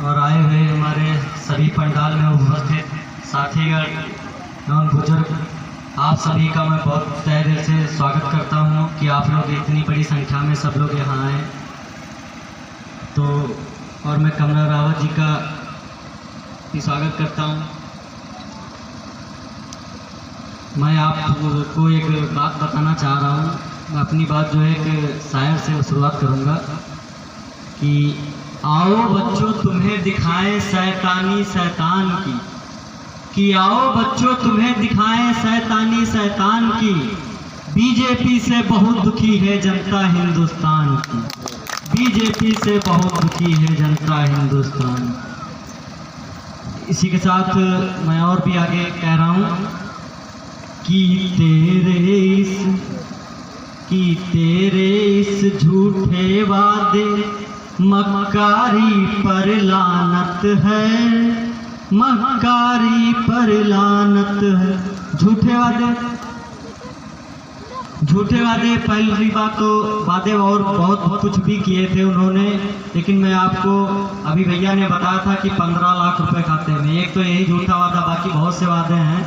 और आए हुए हमारे सभी पंडाल में उपस्थित साथीगण एवं बुजुर्ग, आप सभी का मैं बहुत तहे दिल से स्वागत करता हूं कि आप लोग इतनी बड़ी संख्या में सब लोग यहाँ आए। तो और मैं कमला रावत जी का भी स्वागत करता हूं। मैं आपको एक बात बताना चाह रहा हूं। मैं अपनी बात जो है एक शायर से शुरुआत करूंगा कि आओ बच्चों तुम्हें दिखाएं शैतानी शैतान की, कि आओ बच्चों तुम्हें दिखाएं शैतानी शैतान की, बीजेपी से बहुत दुखी है जनता हिंदुस्तान की, बीजेपी से बहुत दुखी है जनता हिंदुस्तान। इसी के साथ मैं और भी आगे कह रहा हूँ कि तेरे इस झूठे वादे मक्कारी पर लानत है, मक्कारी पर लानत है। झूठे वादे पहली बात तो वादे और बहुत कुछ भी किए थे उन्होंने, लेकिन मैं आपको अभी भैया ने बताया था कि 15 लाख रुपए खाते में, एक तो यही झूठा वादा, बाकी बहुत से वादे हैं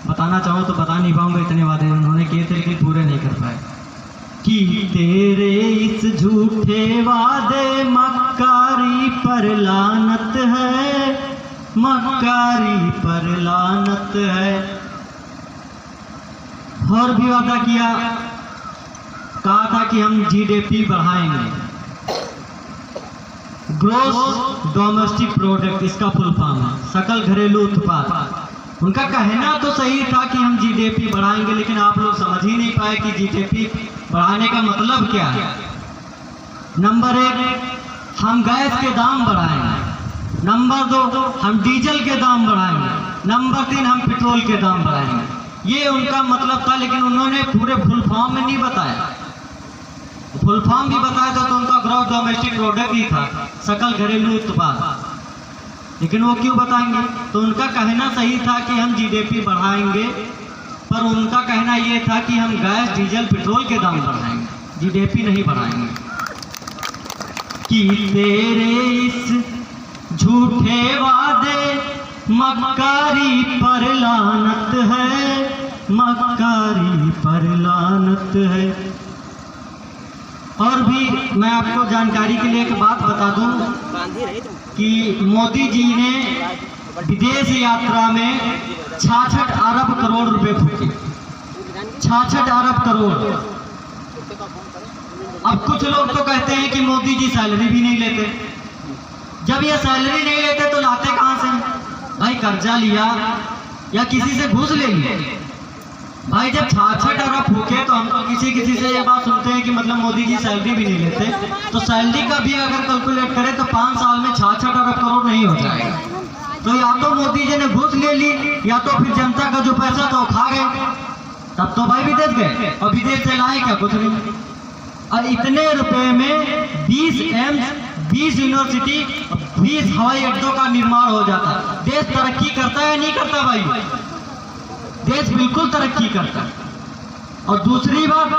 बताना चाहूँ तो बता नहीं पाऊंगा। इतने वादे उन्होंने किए थे लेकिन पूरे नहीं कर पाए। कि तेरे इस झूठे वादे मक्कारी पर लानत है, मक्कारी पर लानत है। और भी वादा किया, कहा था कि हम जीडीपी बढ़ाएंगे, ग्रोस डोमेस्टिक प्रोडक्ट, इसका फुल फॉर्म है सकल घरेलू उत्पाद। उनका कहना तो सही था कि हम जीडीपी बढ़ाएंगे, लेकिन आप लोग समझ ही नहीं पाए कि जीडीपी बढ़ाने का मतलब क्या है। नंबर 1, हम गैस के दाम बढ़ाएंगे। नंबर 2, हम डीजल के दाम बढ़ाएंगे। नंबर 3, हम पेट्रोल के दाम बढ़ाएंगे। ये उनका मतलब था, लेकिन उन्होंने पूरे फुल फॉर्म में नहीं बताया। फुल फॉर्म भी बताया था तो उनका ग्रॉस डोमेस्टिक प्रोडक्ट ही था, सकल घरेलू उत्पाद, लेकिन वो क्यों बताएंगे। तो उनका कहना सही था कि हम जीडीपी बढ़ाएंगे, पर उनका कहना ये था कि हम गैस डीजल पेट्रोल के दाम बढ़ाएंगे, जीडीपी नहीं बढ़ाएंगे। कि तेरे इस झूठे वादे मक्कारी पर लानत है, मक्कारी पर लानत है। और भी मैं आपको जानकारी के लिए एक बात बता दूं कि मोदी जी ने विदेश यात्रा में 66 अरब करोड़ रुपए फूके, 66 अरब करोड़। अब कुछ लोग तो कहते हैं कि मोदी जी सैलरी भी नहीं लेते। जब ये सैलरी नहीं लेते तो लाते कहां से? भाई कर्जा लिया या किसी से घूस ले लिया। भाई जब 66 अरब फूके तो हम तो किसी से ये बात सुनते हैं कि मतलब मोदी जी सैलरी भी नहीं लेते, तो सैलरी का भी अगर कैलकुलेट करें तो 5 साल में 66 अरब करोड़ नहीं हो जाएगा। तो या तो मोदी जी ने घूस ले ली, या तो फिर जनता का जो पैसा था वो खा गए। तब तो भाई विदेश गए, और विदेश से लाए क्या? कुछ नहीं। और इतने रुपए में 20 एम्स, 20 यूनिवर्सिटी, 20 हवाई अड्डों का निर्माण हो जाता। देश तरक्की करता है या नहीं करता भाई? देश बिल्कुल तरक्की करता है। और दूसरी बात,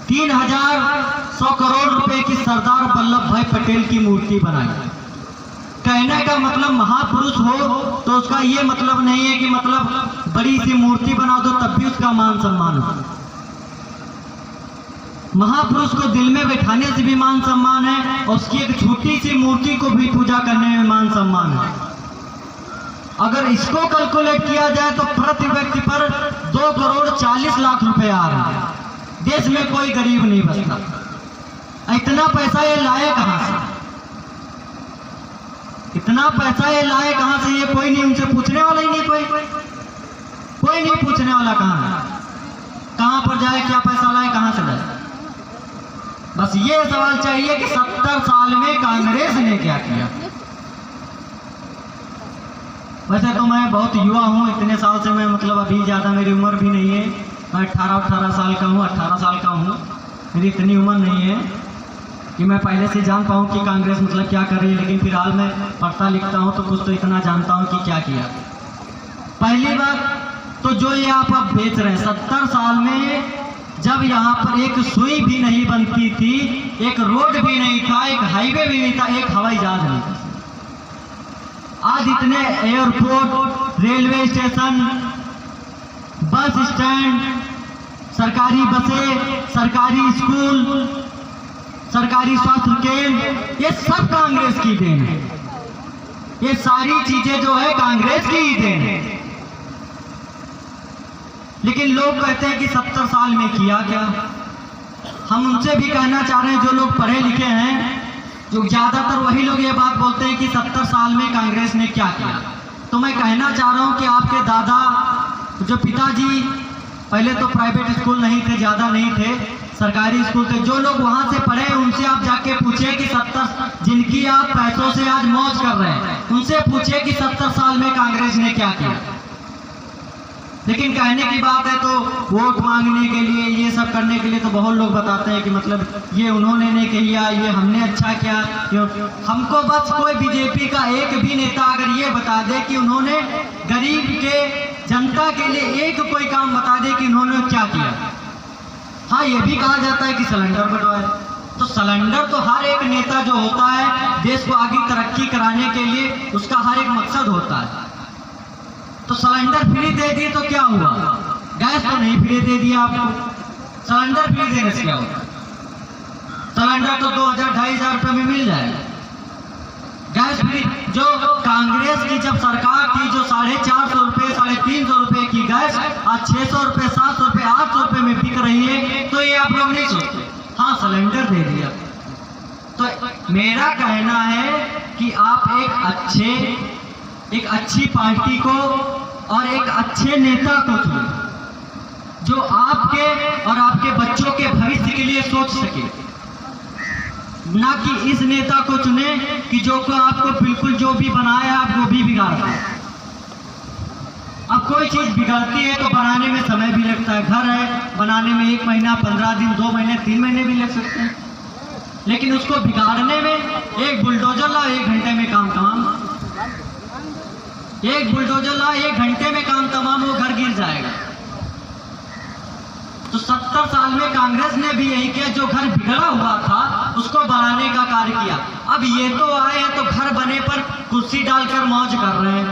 3100 करोड़ रुपए की सरदार वल्लभ भाई पटेल की मूर्ति बनाई। कहने का मतलब महापुरुष हो तो उसका ये मतलब नहीं है कि मतलब बड़ी सी मूर्ति बना दो तब भी उसका मान सम्मान हो। महापुरुष को दिल में बैठाने से भी मान सम्मान है, और उसकी एक छोटी सी मूर्ति को भी पूजा करने में मान सम्मान है। अगर इसको कैलकुलेट किया जाए तो प्रति व्यक्ति पर 2 करोड़ 40 लाख रुपए आ रहे हैं। देश में कोई गरीब नहीं बचता। इतना पैसा ये लाए कहां से? इतना पैसा ये लाए कहां से? ये कोई नहीं, उनसे पूछने वाला ही नहीं। कोई नहीं पूछने वाला कहां पर जाए, क्या पैसा लाए, कहां से लाए। बस ये सवाल चाहिए कि 70 साल में कांग्रेस ने क्या किया। वैसे तो मैं बहुत युवा हूँ, इतने साल से मैं मतलब अभी ज़्यादा मेरी उम्र भी नहीं है। मैं 18 साल का हूँ, 18 साल का हूँ। मेरी इतनी उम्र नहीं है कि मैं पहले से जान पाऊँ कि कांग्रेस मतलब क्या कर रही है, लेकिन फिलहाल मैं पढ़ता लिखता हूँ तो कुछ तो इतना जानता हूँ कि क्या किया। पहली बात तो जो ये आप अब बेच रहे हैं, 70 साल में जब यहाँ पर एक सुई भी नहीं बनती थी, एक रोड भी नहीं था, एक हाईवे भी नहीं था, एक हवाई जहाज नहीं था। आज इतने airport, railway station, bus stand, सरकारी बसें, सरकारी स्कूल, सरकारी स्वास्थ्य केंद्र, ये सब कांग्रेस की देन है। ये सारी चीजें जो है कांग्रेस की ही देन है। लेकिन लोग कहते हैं कि 70 साल में किया क्या। हम उनसे भी कहना चाह रहे हैं, जो लोग पढ़े लिखे हैं, जो ज्यादातर वही लोग ये बात बोलते हैं कि 70 साल में कांग्रेस ने क्या किया। तो मैं कहना चाह रहा हूं कि आपके दादा, जो पिताजी, पहले तो प्राइवेट स्कूल नहीं थे, ज्यादा नहीं थे, सरकारी स्कूल थे, जो लोग वहां से पढ़े उनसे आप जाके पूछिए कि 70, जिनकी आप पैसों से आज मौज कर रहे हैं, उनसे पूछिए कि 70 साल में कांग्रेस ने क्या किया। लेकिन कहने की बात है तो वोट मांगने के लिए, ये सब करने के लिए तो बहुत लोग बताते हैं कि मतलब ये उन्होंने नहीं किया, ये हमने अच्छा किया। हमको बस कोई बीजेपी का एक भी नेता अगर ये बता दे कि उन्होंने गरीब के, जनता के लिए एक कोई काम बता दे कि उन्होंने क्या किया। हाँ, ये भी कहा जाता है कि सिलेंडर बंटवाए, तो सिलेंडर तो हर एक नेता जो होता है देश को आगे तरक्की कराने के लिए उसका हर एक मकसद होता है। तो सिलेंडर फ्री दे दिए तो क्या हुआ? गैस तो नहीं फ्री दे दिया आपको, सिलेंडर फ्री देने से क्या होगा? सिलेंडर तो 2000-2500 रुपये में मिल जाएगा। गैस फ्री, जो कांग्रेस की जब सरकार थी, जो 450 रुपये, 350 रुपये की गैस आज 600 रुपये, 700 रुपये, 800 रुपये में बिक रही है, तो ये आप लोग नहीं सोचते। हाँ, सिलेंडर दे दिया। तो मेरा कहना है कि आप एक अच्छी पार्टी को और एक अच्छे नेता को चुने, जो आपके और आपके बच्चों के भविष्य के लिए सोच सके, ना कि इस नेता को चुने कि जो को आपको बिल्कुल जो भी बनाया आप वो भी बिगाड़ दे। अब कोई चीज बिगड़ती है तो बनाने में समय भी लगता है। घर है, बनाने में 1 महीना, 15 दिन, 2 महीने, 3 महीने भी लग सकते हैं। लेकिन उसको बिगाड़ने में एक बुलडोजर ला 1 घंटे में काम तमाम। एक बुलडोजर ला 1 घंटे में काम तमाम, वो घर गिर जाएगा। तो 70 साल में कांग्रेस ने भी यही किया, जो घर बिगड़ा हुआ था उसको बनाने का कार्य किया। अब ये तो आए हैं तो घर बने पर कुर्सी डालकर मौज कर रहे हैं।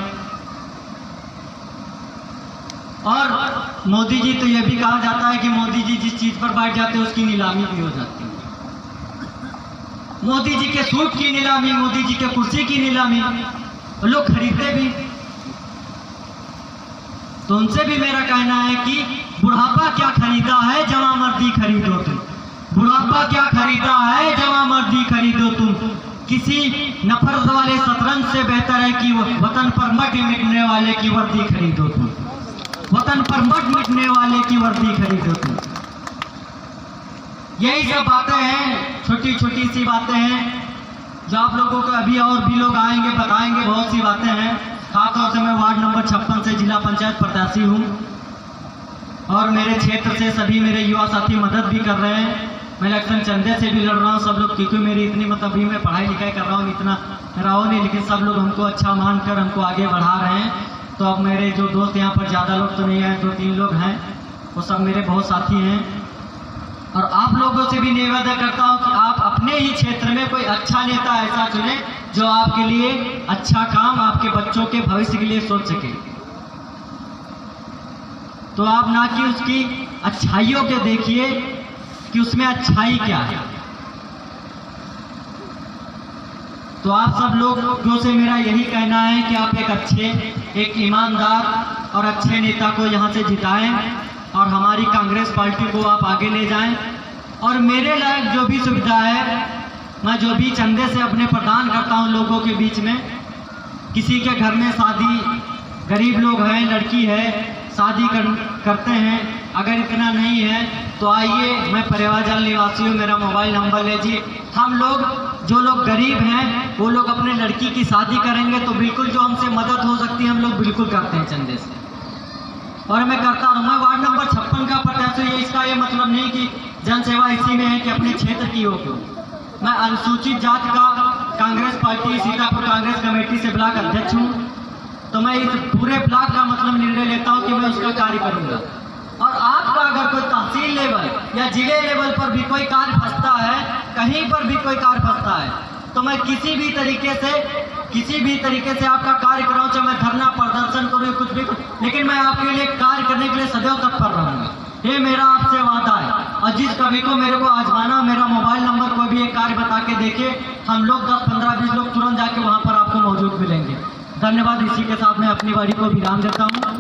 और मोदी जी, तो ये भी कहा जाता है कि मोदी जी जिस चीज पर बैठ जाते हैं उसकी नीलामी भी हो जाती है। मोदी जी के सूट की नीलामी, मोदी जी के कुर्सी की नीलामी, लोग खरीदते भी। तो उनसे भी मेरा कहना है कि बुढ़ापा क्या खरीदा है, जवां मर्दी खरीदो तुम। बुढ़ापा क्या खरीदा है, जवां मर्दी खरीदो तुम। किसी नफरत वाले शतरंज से बेहतर है कि वतन पर मट मिटने वाले की वर्दी खरीदो तुम। वतन पर मट मिटने वाले की वर्दी खरीदो तुम। यही सब बातें हैं, छोटी छोटी सी बातें हैं, जो आप लोगों को अभी और भी लोग आएंगे बताएंगे। बहुत सी बातें हैं। खासतौर से मैं वार्ड नंबर 56 से जिला पंचायत प्रत्याशी हूँ और मेरे क्षेत्र से सभी मेरे युवा साथी मदद भी कर रहे हैं। मैं इलेक्शन चंदे से भी लड़ रहा हूँ सब लोग, क्योंकि मेरी इतनी मतलब अभी मैं पढ़ाई लिखाई कर रहा हूँ, इतना मेरा हो नहीं, लेकिन सब लोग हमको अच्छा मानकर हमको आगे बढ़ा रहे हैं। तो अब मेरे जो दोस्त यहाँ पर ज़्यादा लोग तो नहीं हैं, 2-3 लोग हैं, वो सब मेरे बहुत साथी हैं। और आप लोगों से भी निवेदन करता हूँ कि आप अपने ही क्षेत्र में कोई अच्छा नेता ऐसा चुने जो आपके लिए अच्छा काम, आपके बच्चों के भविष्य के लिए सोच सके। तो आप ना कि उसकी अच्छाइयों के देखिए कि उसमें अच्छाई क्या है। तो आप सब लोगों से मेरा यही कहना है कि आप एक अच्छे, एक ईमानदार और अच्छे नेता को यहाँ से जिताएं और हमारी कांग्रेस पार्टी को आप आगे ले जाएं। और मेरे लायक जो भी सुविधा है, मैं जो भी चंदे से अपने प्रदान करता हूँ लोगों के बीच में, किसी के घर में शादी, गरीब लोग हैं, लड़की है, शादी करते हैं, अगर इतना नहीं है तो आइए, मैं परिवारजल निवासी हूँ, मेरा मोबाइल नंबर लीजिए। हम लोग जो लोग गरीब हैं वो लोग अपने लड़की की शादी करेंगे तो बिल्कुल जो हमसे मदद हो सकती है हम लोग बिल्कुल करते हैं चंदे से, और मैं करता हूँ। मैं वार्ड नंबर 56 का प्रत्याशी हूँ। इसका ये मतलब नहीं कि जनसेवा इसी में है कि अपने क्षेत्र की हो क्यों। मैं अनुसूचित जात का कांग्रेस पार्टी सीतापुर कांग्रेस कमेटी से ब्लॉक अध्यक्ष हूँ। तो मैं इस पूरे ब्लॉक का मतलब निर्णय लेता हूँ कि मैं उसका कार्य करूँगा। और आपका अगर कोई तहसील लेवल या जिले लेवल पर भी कोई कार्य फंसता है, कहीं पर भी कोई कार्य फंसता है, तो मैं किसी भी तरीके से आपका कार्य कराऊं, चाहे मैं धरना प्रदर्शन करूं, कुछ भी करूं, लेकिन मैं आपके लिए कार्य करने के लिए सदैव तत्पर रहूंगा। ये मेरा आपसे वादा है। और जिस कभी को मेरे को आजमाना, मेरा मोबाइल नंबर कोई भी एक कार्य बता के देखे, हम लोग 10, 15, 20 लोग तुरंत जाके वहां पर आपको मौजूद मिलेंगे। धन्यवाद। इसी के साथ मैं अपनी बारी को विराम देता हूँ।